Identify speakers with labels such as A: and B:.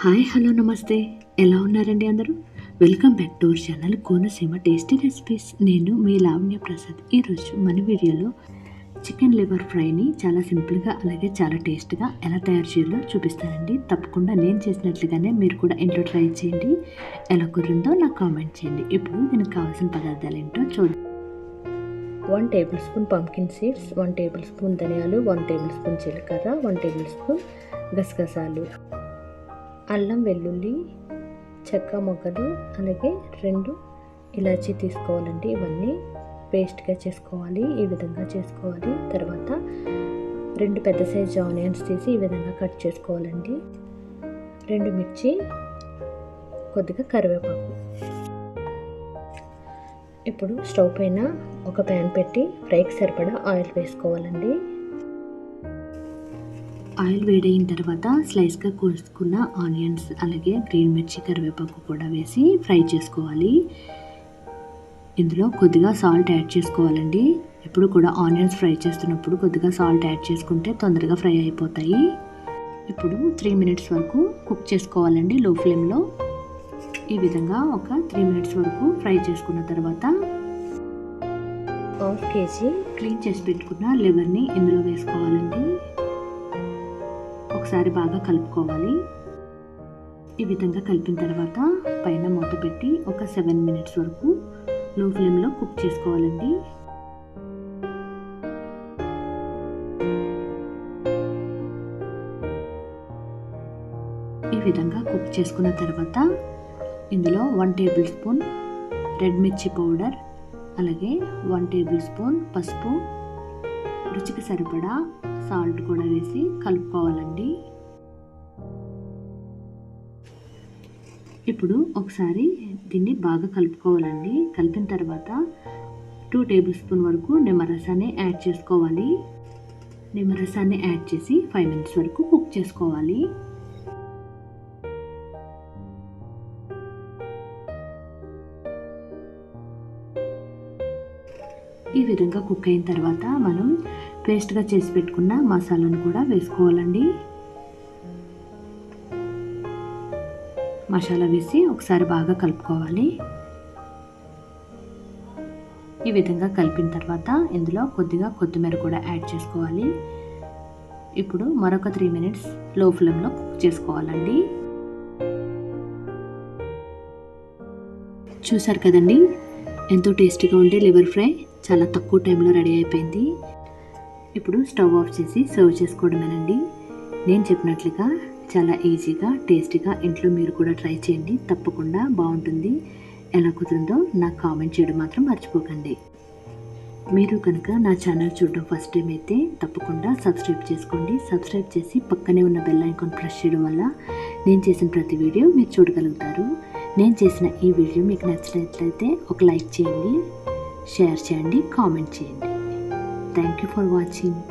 A: Hi hello నమస్తే, ఎలా ఉన్నారండి అందరూ? Welcome back to our channel Konaseema tasty recipes. నేను మీ లావణ్య ప్రసాద్. ఈరోజు మన వీడియోలో చికెన్ లివర్ ఫ్రైని చాలా సింపుల్గా అలాగే చాలా టేస్ట్గా ఎలా తయారు చేయాలో చూపిస్తానండి. తప్పకుండా నేను చేసినట్లుగానే మీరు కూడా ఇంట్లో ట్రై చేయండి. ఎలా కుదిరిందో నాకు కామెంట్ చేయండి. ఇప్పుడు దీనికి కావాల్సిన పదార్థాలు ఏంటో చూద్దాం. 1 table spoon pumpkin seeds, 1 table spoon ధనియాలు, 1 టేబుల్ స్పూన్ జీలకర్ర, 1 టేబుల్ స్పూన్ గసగసాలు, అల్లం వెల్లుల్లి చెక్క మొగ్గలు, అలాగే 2 ఇలాచీ తీసుకోవాలండి. ఇవన్నీ పేస్ట్గా చేసుకోవాలి. ఈ విధంగా చేసుకోవాలి. తర్వాత 2 పెద్ద సైజు ఆనియన్స్ తీసి ఈ విధంగా కట్ చేసుకోవాలండి. 2 మిర్చి, కొద్దిగా కరివేపాకు. ఇప్పుడు స్టవ్ పైన ఒక ప్యాన్ పెట్టి ఫ్రైకి సరిపడా ఆయిల్ వేసుకోవాలండి. ఆయిల్ వేడైన తర్వాత స్లైస్గా కోసుకున్న ఆనియన్స్, అలాగే గ్రీన్ మిర్చి, కరివేపాకు కూడా వేసి ఫ్రై చేసుకోవాలి. ఇందులో కొద్దిగా సాల్ట్ యాడ్ చేసుకోవాలండి. ఎప్పుడు కూడా ఆనియన్స్ ఫ్రై చేస్తున్నప్పుడు కొద్దిగా సాల్ట్ యాడ్ చేసుకుంటే తొందరగా ఫ్రై అయిపోతాయి. ఇప్పుడు 3 మినిట్స్ వరకు కుక్ చేసుకోవాలండి లో ఫ్లేమ్లో. ఈ విధంగా ఒక 3 మినిట్స్ వరకు ఫ్రై చేసుకున్న తర్వాత 1/2 కేజీ క్లీన్ చేసి పెట్టుకున్న లివర్ని ఇందులో వేసుకోవాలండి. ఒకసారి బాగా కలుపుకోవాలి. ఈ విధంగా కలిపిన తర్వాత పైన మూత పెట్టి ఒక 7 మినిట్స్ వరకు లో ఫ్లేమ్లో కుక్ చేసుకోవాలండి. ఈ విధంగా కుక్ చేసుకున్న తర్వాత ఇందులో 1 టేబుల్ స్పూన్ రెడ్ మిర్చి పౌడర్, అలాగే 1 టేబుల్ స్పూన్ పసుపు, రుచికి సరిపడా సాల్ట్ కూడా వేసి కలుపుకోవాలండి. ఇప్పుడు ఒకసారి దీన్ని బాగా కలుపుకోవాలండి. కలిపిన తర్వాత 2 టేబుల్ స్పూన్ వరకు నిమ్మరసాన్ని యాడ్ చేసుకోవాలి. నిమ్మరసాన్ని యాడ్ చేసి 5 మినిట్స్ వరకు కుక్ చేసుకోవాలి. ఈ విధంగా కుక్ అయిన తర్వాత మనం పేస్ట్గా చేసి పెట్టుకున్న మసాలాను కూడా వేసుకోవాలండి. మసాలా వేసి ఒకసారి బాగా కలుపుకోవాలి. ఈ విధంగా కలిపిన తర్వాత ఇందులో కొద్దిగా కొత్తిమీర కూడా యాడ్ చేసుకోవాలి. ఇప్పుడు మరొక 3 మినిట్స్ లో ఫ్లేమ్లో కుక్ చేసుకోవాలండి. చూసారు కదండి, ఎంతో టేస్టీగా ఉండే లివర్ ఫ్రై చాలా తక్కువ టైంలో రెడీ అయిపోయింది. ఇప్పుడు స్టవ్ ఆఫ్ చేసి సర్వ్ చేసుకోవడమేనండి. నేను చెప్పినట్లుగా చాలా ఈజీగా టేస్టీగా ఇంట్లో మీరు కూడా ట్రై చేయండి. తప్పకుండా బాగుంటుంది. ఎలా కుదిరిందో నాకు కామెంట్ చేయడం మాత్రం మర్చిపోకండి. మీరు కనుక నా ఛానల్ చూడడం ఫస్ట్ టైం అయితే తప్పకుండా సబ్స్క్రైబ్ చేసుకోండి. సబ్స్క్రైబ్ చేసి పక్కనే ఉన్న బెల్ ఐకాన్ ప్రెస్ చేయడం వల్ల నేను చేసిన ప్రతి వీడియో మీరు చూడగలుగుతారు. నేను చేసిన ఈ వీడియో మీకు నచ్చినట్లయితే ఒక లైక్ చేయండి, షేర్ చేయండి, కామెంట్ చేయండి. Thank you for watching.